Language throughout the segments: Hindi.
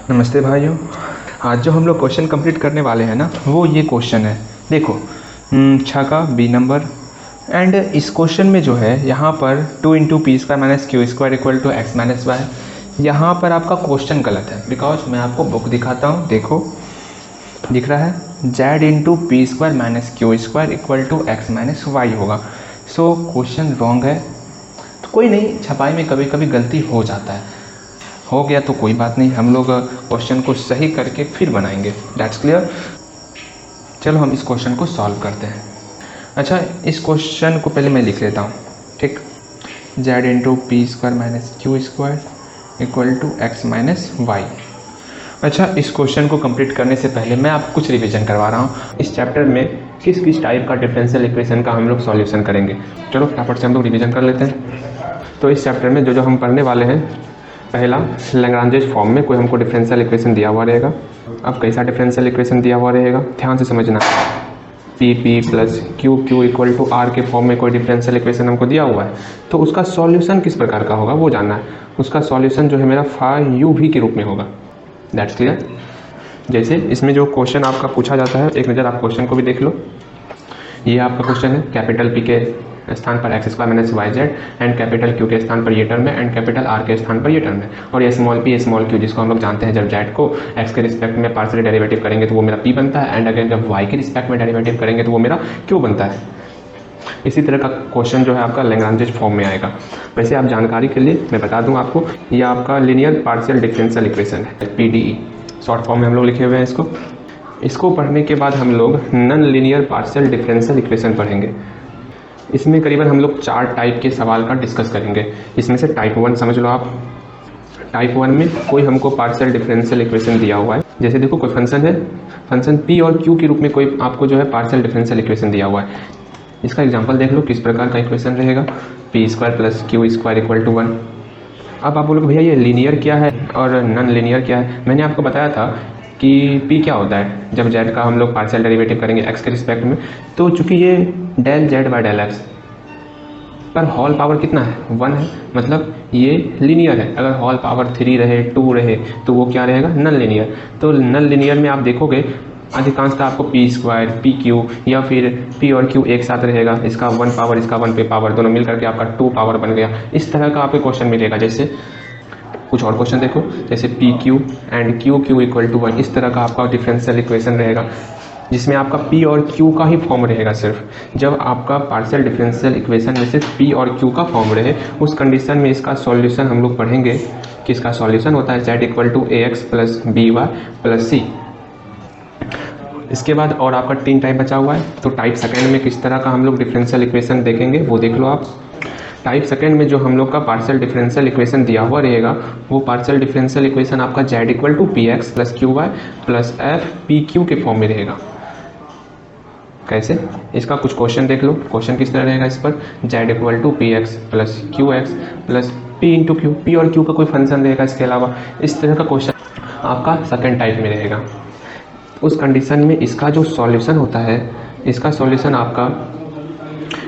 नमस्ते भाइयों। आज जो हम लोग क्वेश्चन कंप्लीट करने वाले हैं ना, वो ये क्वेश्चन है। देखो, 6 का बी नंबर। एंड इस क्वेश्चन में जो है यहाँ पर 2 into P square minus Q square equal to x minus y. यहाँ पर आपका क्वेश्चन गलत है, बिकॉज मैं आपको बुक दिखाता हूँ। देखो, दिख रहा है Z into P square minus Q square equal to x minus Y होगा। सो क्वेश्चन रॉन्ग है। तो कोई नहीं, छपाई में कभी कभी गलती हो जाता है। हो गया तो कोई बात नहीं, हम लोग क्वेश्चन को सही करके फिर बनाएंगे। That's clear. चलो हम इस क्वेश्चन को सॉल्व करते हैं। अच्छा, इस क्वेश्चन को पहले मैं लिख लेता हूँ, ठीक। Z into P square minus Q square equal to x minus y. अच्छा, इस क्वेश्चन को कंप्लीट करने से पहले मैं आपको कुछ रिवीजन करवा रहा हूँ। इस चैप्टर में किस किस टाइप का डिफरेंशियल इक्वेशन का हम लोग सॉल्यूशन करेंगे। चलो फटाफट से हम लोग रिवीजन कर लेते हैं। तो इस चैप्टर में जो हम पढ़ने वाले हैं, पहला लैग्रांजेस फॉर्म में कोई हमको डिफरेंशियल इक्वेशन दिया हुआ रहेगा। अब कैसा डिफरेंशियल इक्वेशन दिया हुआ रहेगा, ध्यान से समझना। P P plus Q Q equal to R के फॉर्म में कोई डिफरेंशियल इक्वेशन हमको दिया हुआ है, तो उसका सॉल्यूशन किस प्रकार का होगा वो जानना है। उसका सॉल्यूशन जो है मेरा फाई यू भी के रूप में होगा। That's clear. जैसे इसमें जो क्वेश्चन आपका पूछा जाता है, एक नज़र आप क्वेश्चन को भी देख लो। ये आपका क्वेश्चन है, कैपिटल पी के स्थान पर x square minus y Z and capital Q के स्थान पर ये टर्म है एंड कैपिटल आर के स्थान पर ये टर्म है। और ये स्मॉल पी स्मॉल क्यू, जिसको हम लोग जानते हैं जब जेड को एक्स के रिस्पेक्ट में पार्शियल डेरिवेटिव करेंगे तो वो मेरा पी बनता है, एंड अगेन जब वाई के रिस्पेक्ट में डेरिवेटिव करेंगे तो वो मेरा क्यू बनता है। इसी तरह का क्वेश्चन जो है आपका लैग्रांजेस फॉर्म में आएगा। वैसे आप जानकारी के लिए मैं बता दूं आपको, यह आपका लीनियर पार्शियल डिफरेंशियल इक्वेशन है, पीडीई शॉर्ट फॉर्म में हम लोग लिखे हुए हैं इसको। इसको पढ़ने के बाद हम लोग non linear partial differential equation पढ़ेंगे। इसमें करीबन हम लोग 4 टाइप के सवाल का डिस्कस करेंगे। इसमें से टाइप 1 समझ लो आप। टाइप 1 में कोई हमको पार्शियल डिफरेंशियल इक्वेशन दिया हुआ है। जैसे देखो, कोई फंक्शन है, फंक्शन पी और क्यू के रूप में कोई आपको जो है पार्शियल डिफरेंशियल इक्वेशन दिया हुआ है। इसका एग्जांपल देख लो किस प्रकार का इक्वेशन रहेगा। P square plus Q square equal to 1। अब आप बोलोगे भैया ये लीनियर क्या है और नॉन लीनियर क्या है। मैंने आपको बताया था कि पी क्या होता है जब जेड का हम लोग पार्शियल डेरिवेटिव करेंगे एक्स के रिस्पेक्ट में। तो चूंकि ये del Z by del x पर होल पावर कितना है, 1 है, मतलब ये लीनियर है। अगर होल पावर 3 रहे 2 रहे तो वो क्या रहेगा, नॉन लीनियर। तो नॉन लीनियर में आप देखोगे अधिकांशतः आपको पी स्क्वायर पी क्यू या फिर पी और क्यू एक साथ रहेगा। इसका 1 पावर इसका 1 पे पावर, दोनों मिल करके आपका 2 पावर बन गया। इस तरह का आपको क्वेश्चन मिलेगा। जैसे कुछ और क्वेश्चन देखो, जैसे P Q and Q Q equal to 1। इस तरह का आपका डिफरेंशियल इक्वेशन रहेगा जिसमें आपका पी और क्यू का ही फॉर्म रहेगा। सिर्फ जब आपका पार्शियल डिफरेंशियल इक्वेशन में सिर्फ पी और क्यू का फॉर्म रहे, उस कंडीशन में इसका सॉल्यूशन हम लोग पढ़ेंगे कि इसका सॉल्यूशन होता है Z equal to A X plus B Y plus C. इसके बाद और आपका 3 टाइप बचा हुआ है। तो टाइप सेकेंड में किस तरह का हम लोग डिफरेंशियल इक्वेशन देखेंगे वो देख लो आप। टाइप सेकेंड में जो हम लोग का पार्शियल डिफरेंशियल इक्वेशन दिया हुआ रहेगा, वो पार्शियल डिफरेंशियल इक्वेशन आपका Z equal to P x plus Q y plus F P Q के फॉर्म में रहेगा। कैसे, इसका कुछ क्वेश्चन देख लो। क्वेश्चन किस तरह रहेगा इस पर, Z equal to P x plus Q x plus P into Q. P और क्यू का कोई फंक्शन रहेगा इसके अलावा। इस तरह का क्वेश्चन आपका सेकेंड टाइप में रहेगा। उस कंडीशन में इसका जो सॉल्यूशन होता है, इसका सॉल्यूशन आपका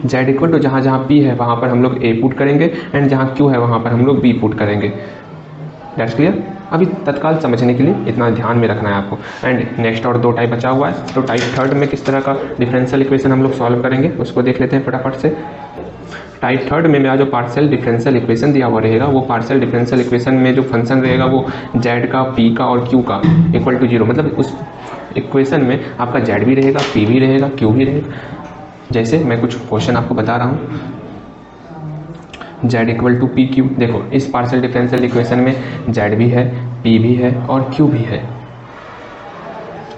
जेड इक्वल टू जहाँ जहाँ पी है वहाँ पर हम लोग ए पुट करेंगे एंड जहाँ क्यू है वहाँ पर हम लोग बी पुट करेंगे। That's clear. अभी तत्काल समझने के लिए इतना ध्यान में रखना है आपको। एंड नेक्स्ट और 2 टाइप बचा हुआ है। तो टाइप थर्ड में किस तरह का डिफरेंशियल इक्वेशन हम लोग सॉल्व करेंगे उसको देख लेते हैं फटाफट से। टाइप थर्ड में मेरा जो पार्शियल डिफरेंशियल इक्वेशन दिया हुआ रहेगा, वो पार्शियल डिफरेंशियल इक्वेशन में जो फंक्शन रहेगा वो जेड का पी का और क्यू का इक्वल टू 0। मतलब उस इक्वेशन में आपका जेड भी रहेगा, पी भी रहेगा, क्यू भी रहेगा। जैसे मैं कुछ क्वेश्चन आपको बता रहा हूँ, Z equal to P Q. देखो, इस पार्शियल डिफरेंशियल इक्वेशन में जेड भी है, पी भी है और क्यू भी है।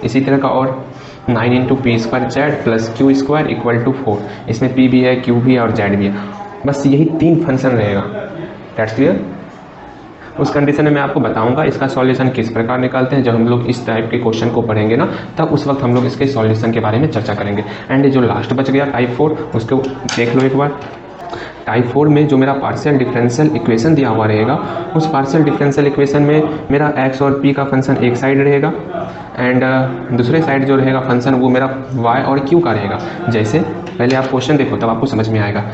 इसी तरह का और 9 into P square Z plus Q square equal to 4। इसमें पी भी है, क्यू भी है और जेड भी है। बस यही 3 फंक्शन रहेगा। That's clear. उस कंडीशन में मैं आपको बताऊंगा इसका सॉल्यूशन किस प्रकार निकालते हैं। जब हम लोग इस टाइप के क्वेश्चन को पढ़ेंगे ना, तब उस वक्त हम लोग इसके सॉल्यूशन के बारे में चर्चा करेंगे। एंड जो लास्ट बच गया टाइप 4, उसको देख लो एक बार। टाइप 4 में जो मेरा पार्शियल डिफरेंशियल इक्वेशन दिया हुआ रहेगा, उस पार्शियल डिफरेंशियल इक्वेशन में मेरा एक्स और पी का फंक्शन एक साइड रहेगा एंड दूसरे साइड जो रहेगा फंक्शन वो मेरा वाई और क्यू का रहेगा। जैसे पहले आप क्वेश्चन देखो तब आपको समझ में आएगा।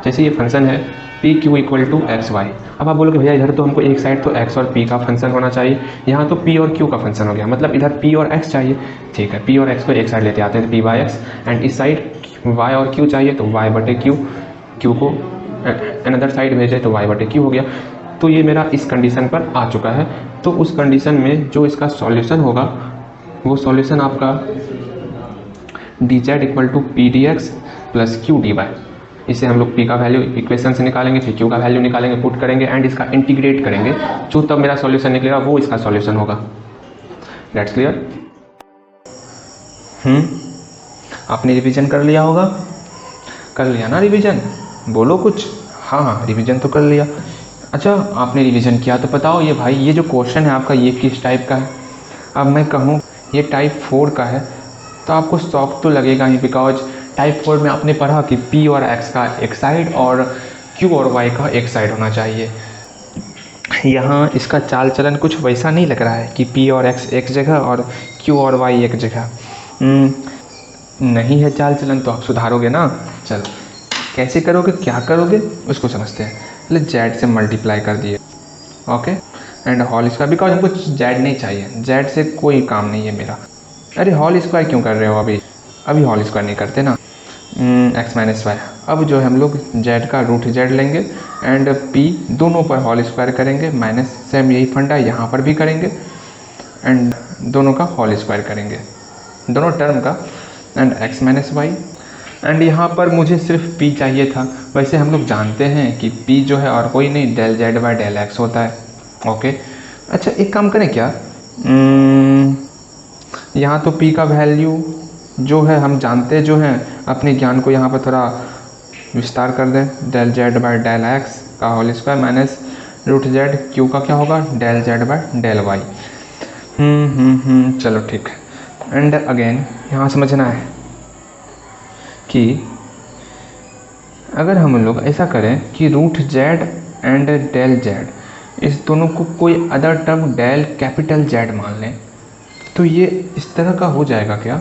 जैसे ये फंक्शन है P Q equal to x y. अब आप बोलोगे भैया इधर तो हमको एक साइड तो एक्स और पी का फंक्शन होना चाहिए, यहाँ तो पी और क्यू का फंक्शन हो गया, मतलब इधर पी और एक्स चाहिए। ठीक है, पी और एक्स को एक साइड लेते आते हैं पी बाई एक्स, एंड इस साइड वाई और क्यू चाहिए तो वाई बटे क्यू, क्यू को अनदर साइड भेजे तो वाई बटे क्यू हो गया। तो ये मेरा इस कंडीशन पर आ चुका है। तो उस कंडीशन में जो इसका सॉल्यूशन होगा वो सॉल्यूशन आपका d Z equal to P d x plus Q d y. इसे हम लोग पी का वैल्यू इक्वेशन से निकालेंगे, फिर क्यू का वैल्यू निकालेंगे, पुट करेंगे एंड इसका इंटीग्रेट करेंगे, जो तब मेरा सॉल्यूशन निकलेगा वो इसका सॉल्यूशन होगा। That's clear? आपने रिवीजन कर लिया होगा? कर लिया ना रिवीजन? बोलो कुछ। हाँ, रिवीजन तो कर लिया। अच्छा, आपने रिवीजन किया तो बताओ ये भाई, ये जो क्वेश्चन है आपका ये किस टाइप का है? अब मैं कहूँ ये टाइप 4 का है तो आपको शॉक तो लगेगा ही, बिकॉज टाइप 4 में आपने पढ़ा कि p और x का एक साइड और q और y का एक साइड होना चाहिए। यहाँ इसका चाल चलन कुछ वैसा नहीं लग रहा है कि p और x एक जगह और q और y एक जगह। नहीं है चाल चलन तो आप सुधारोगे ना। चलो कैसे करोगे, क्या करोगे उसको समझते हैं। पहले z से मल्टीप्लाई कर दिए, okay, and whole square, because हमको z नहीं चाहिए, z से कोई काम नहीं है मेरा। अरे होल स्क्वायर क्यों कर रहे हो? अभी होल स्क्वायर नहीं करते ना। x minus y. अब जो है हम लोग z का रूट z लेंगे एंड p दोनों पर होल स्क्वायर करेंगे, माइनस सेम यही फंडा यहाँ पर भी करेंगे एंड दोनों का होल स्क्वायर करेंगे, दोनों टर्म का, and x minus y. And यहाँ पर मुझे सिर्फ p चाहिए था। वैसे हम लोग जानते हैं कि p जो है और कोई नहीं del z by del x होता है, ओके। अच्छा एक काम करें क्या, यहाँ तो p का वैल्यू जो है हम जानते जो हैं, अपने ज्ञान को यहाँ पर थोड़ा विस्तार कर दें। Del z by del x का whole square minus root z, q का क्या होगा del z by del y। चलो ठीक है। एंड अगेन यहाँ समझना है कि अगर हम लोग ऐसा करें कि root z and del z, इस दोनों को कोई other term del capital Z मान लें, तो ये इस तरह का हो जाएगा क्या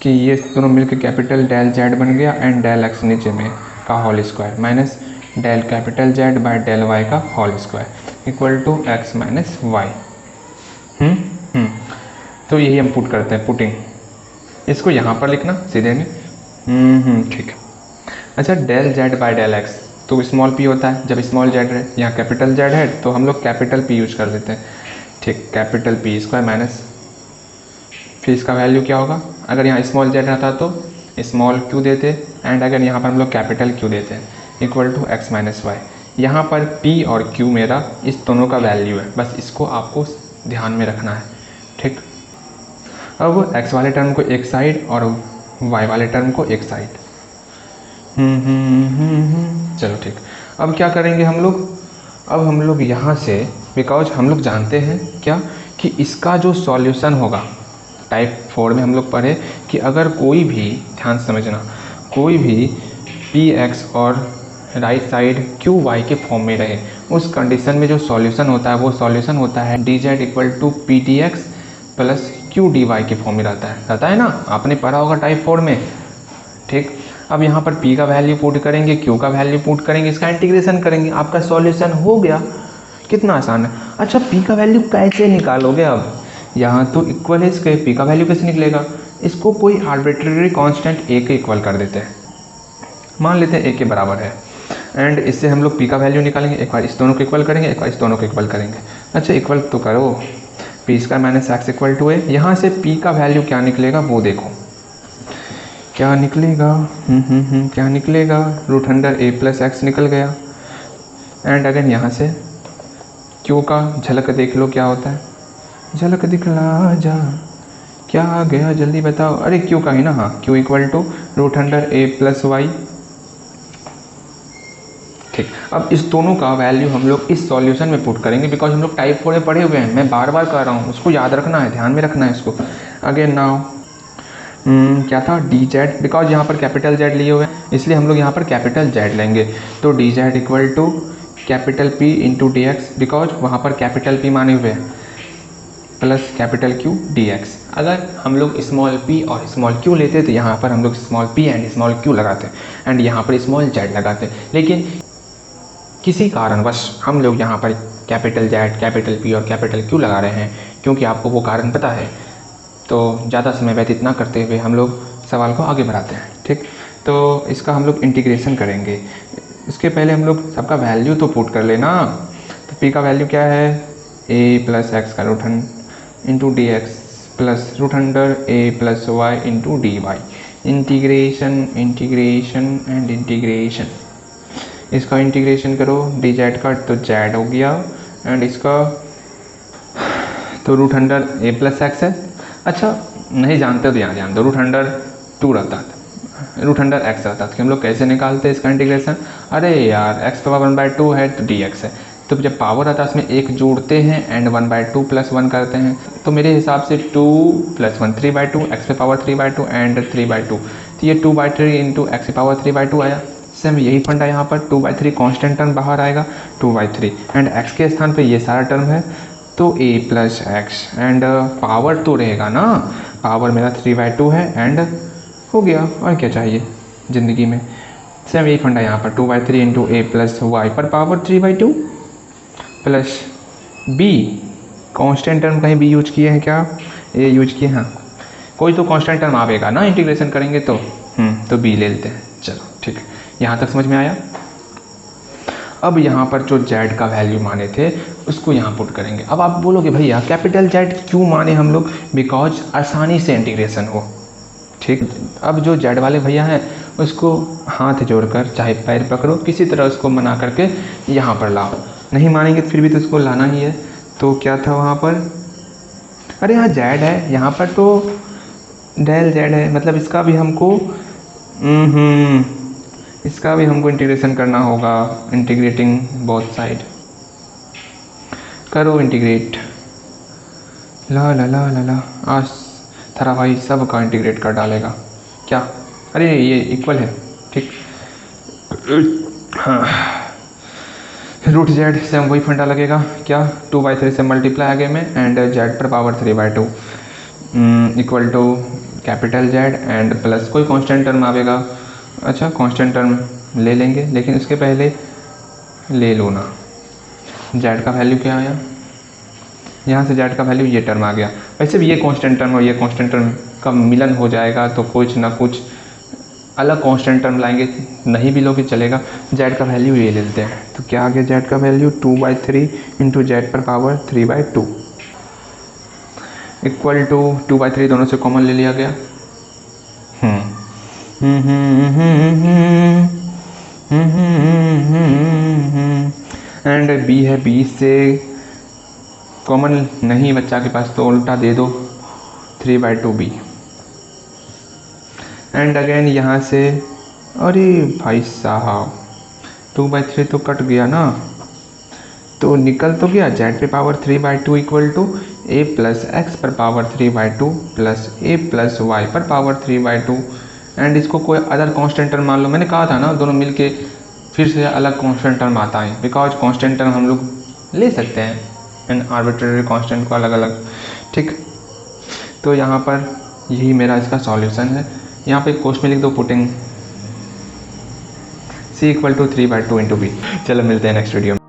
कि ये दोनों मिलकर कैपिटल डेल Z बन गया एंड डेल x नीचे में का whole square minus del capital Z by del y का whole square equal to x minus y. तो यही हम पुट करते हैं, पुटिंग। इसको यहाँ पर लिखना सीधे में। ठीक है। अच्छा del Z by del x तो स्मॉल p होता है, जब स्मॉल z है, यहाँ कैपिटल Z है तो हम लोग कैपिटल p यूज कर देते हैं। ठीक, कैपिटल p स्क्वायर माइनस, फिर इसका वैल्यू क्या होगा, अगर यहाँ स्मॉल z रहता तो स्मॉल q देते एंड अगर यहाँ पर हम लोग कैपिटल Q देते हैं equal to x minus y. यहाँ पर p और q मेरा इस दोनों का वैल्यू है, बस इसको आपको ध्यान में रखना है। ठीक, अब x वाले टर्म को एक साइड और y वाले टर्म को एक साइड। चलो ठीक, अब क्या करेंगे हम लोग, अब हम लोग यहाँ से, बिकॉज हम लोग जानते हैं क्या कि इसका जो सॉल्यूशन होगा टाइप 4 में हम लोग पढ़े कि अगर कोई भी, ध्यान समझना, कोई भी px और राइट साइड qy के फॉर्म में रहे, उस कंडीशन में जो सॉल्यूशन होता है वो सॉल्यूशन होता है dz equal to P d x plus Q d y के फॉर्म में रहता है ना, आपने पढ़ा होगा टाइप 4 में। ठीक, अब यहाँ पर p का वैल्यू पुट करेंगे, q का वैल्यू पुट करेंगे, इसका इंटीग्रेशन करेंगे, आपका सॉल्यूशन हो गया। कितना आसान है। अच्छा p का वैल्यू कैसे निकालोगे, अब यहाँ तो इक्वल है इसके, p का वैल्यू कैसे निकलेगा, इसको कोई आर्बिट्रेरी कांस्टेंट a के इक्वल कर देते हैं, मान लेते हैं a के बराबर है, एंड इससे हम लोग p का वैल्यू निकालेंगे, एक बार इस दोनों को इक्वल करेंगे, एक बार इस दोनों को इक्वल करेंगे। अच्छा इक्वल तो करो, p square minus x equal to a, यहाँ से p का वैल्यू क्या निकलेगा वो देखो, क्या निकलेगा, क्या निकलेगा, root under a plus x निकल गया। एंड अगर यहाँ से q का झलक देख लो क्या होता है, झलक दिखला जा, क्या आ गया जल्दी बताओ, अरे q का ही ना, हाँ q equal to root under a plus y. ठीक, अब इस दोनों का वैल्यू हम लोग इस सॉल्यूशन में पुट करेंगे, बिकॉज हम लोग टाइप 4 में पढ़े हुए हैं, मैं बार बार कर रहा हूँ, उसको याद रखना है, ध्यान में रखना है इसको। अगेन नाउ क्या था डी जेड, बिकॉज यहाँ पर कैपिटल Z लिए हुए हैं इसलिए हम लोग यहाँ पर कैपिटल Z लेंगे, तो d Z equal to capital P into d x, because वहाँ पर कैपिटल P माने हुए हैं, प्लस कैपिटल Q dx। अगर हम लोग स्मॉल p और स्मॉल q लेते तो यहाँ पर हम लोग small p and small q लगाते एंड यहाँ पर स्मॉल z लगाते, लेकिन किसी कारणवश हम लोग यहाँ पर कैपिटल Z, कैपिटल P और कैपिटल Q लगा रहे हैं, क्योंकि आपको वो कारण पता है। तो ज़्यादा समय व्यतीत ना करते हुए हम लोग सवाल को आगे बढ़ाते हैं। ठीक, तो इसका हम लोग इंटीग्रेशन करेंगे। इसके पहले हम लोग सबका वैल्यू तो पुट कर लेना। तो p का वैल्यू क्या है, a प्लस एक्स का root into d x plus root under a plus y into d y. Integration integration and integration. इसका इंटीग्रेशन करो डी जेड का तो जेड हो गया, एंड इसका तो root under a plus x है। अच्छा नहीं जानते तो यहाँ ध्यान दो, रूट अंडर 2 रहता था, रूट अंडर x रहता था कि हम लोग कैसे निकालते हैं इसका इंटीग्रेशन। अरे यार x पावर 1/2 है तो dx है, तो जब पावर आता है उसमें एक जोड़ते हैं एंड 1/2 प्लस 1 करते हैं। तो मेरे हिसाब से 2 प्लस 1 3/2, x पे पावर 3/2 एंड 3/2, तो ये 2/3 इंटू एक्स पे पावर 3/2 आया। सेम यही फंडा यहाँ पर 2/3 कांस्टेंट टर्म बाहर आएगा 2/3 एंड x के स्थान पे ये सारा टर्म है तो a plus x and power तो रहेगा ना, पावर मेरा 3/2 है एंड हो गया, और क्या चाहिए ज़िंदगी में। सेम यही फंडा यहाँ पर 2/3 इंटू a प्लस वाई पर power 3/2 plus b, constant term कहीं b यूज किए हैं क्या, a यूज किए हैं, कोई तो कांस्टेंट टर्म आएगा ना इंटीग्रेशन करेंगे तो b ले लेते हैं। चलो ठीक है, यहाँ तक समझ में आया। अब यहाँ पर जो z का वैल्यू माने थे उसको यहाँ पुट करेंगे। अब आप बोलोगे भैया कैपिटल Z क्यों माने हम लोग, बिकॉज आसानी से इंटीग्रेशन हो। ठीक, अब जो Z वाले भैया हैं उसको हाथ जोड़कर चाहे पैर पकड़ो, किसी तरह उसको मना करके यहाँ पर लाओ। नहीं मानेंगे तो फिर भी तो उसको लाना ही है। तो क्या था वहाँ पर, अरे यहाँ Z है, यहाँ पर तो डेल Z है, मतलब इसका भी हमको इंटीग्रेशन करना होगा। इंटीग्रेटिंग बोथ साइड, करो इंटीग्रेट, ला ला ला ला ला, आज थारा भाई सब का इंटीग्रेट कर डालेगा क्या। अरे ये इक्वल है, ठीक, हाँ, रूट Z से हम वही फंडा लगेगा क्या, 2/3 से मल्टीप्लाई आगे में एंड Z पर power 3/2 equal to capital Z and plus कोई कांस्टेंट टर्म आएगा। अच्छा कांस्टेंट टर्म ले लेंगे, लेकिन उसके पहले ले लो ना Z का वैल्यू क्या आया, यहाँ से Z का वैल्यू ये टर्म आ गया। वैसे भी ये कांस्टेंट टर्म और ये कांस्टेंट टर्म का मिलन हो जाएगा तो कुछ ना कुछ अलग कांस्टेंट टर्म लाएंगे, नहीं भी लोगे चलेगा। Z का वैल्यू ये ले लेते हैं, तो क्या आ गया Z का वैल्यू 2/3 इंटू Z पर पावर 3/2 इक्वल टू 2/3 दोनों से कॉमन ले लिया गया। एंड B है, B से कॉमन नहीं बच्चा के पास तो उल्टा दे दो 3/2B एंड अगेन यहाँ से, अरे भाई साहब 2/3 तो कट गया ना, तो निकल तो गया Z पे power 3/2 equal to a plus X पर power 3/2 plus a plus Y पर पावर 3/2 एंड इसको कोई अदर कांस्टेंट टर्म मान लो। मैंने कहा था ना दोनों मिलके फिर से अलग कांस्टेंट टर्म आता है, बिकॉज कांस्टेंट टर्म हम लोग ले सकते हैं एंड आर्बिट्रेरी कांस्टेंट को अलग अलग। ठीक, तो यहाँ पर यही मेरा इसका सॉल्यूशन है। यहाँ पे क्वेश्चन में लिख दो putting C equal to 3/2 into B। चलो मिलते हैं नेक्स्ट वीडियो में।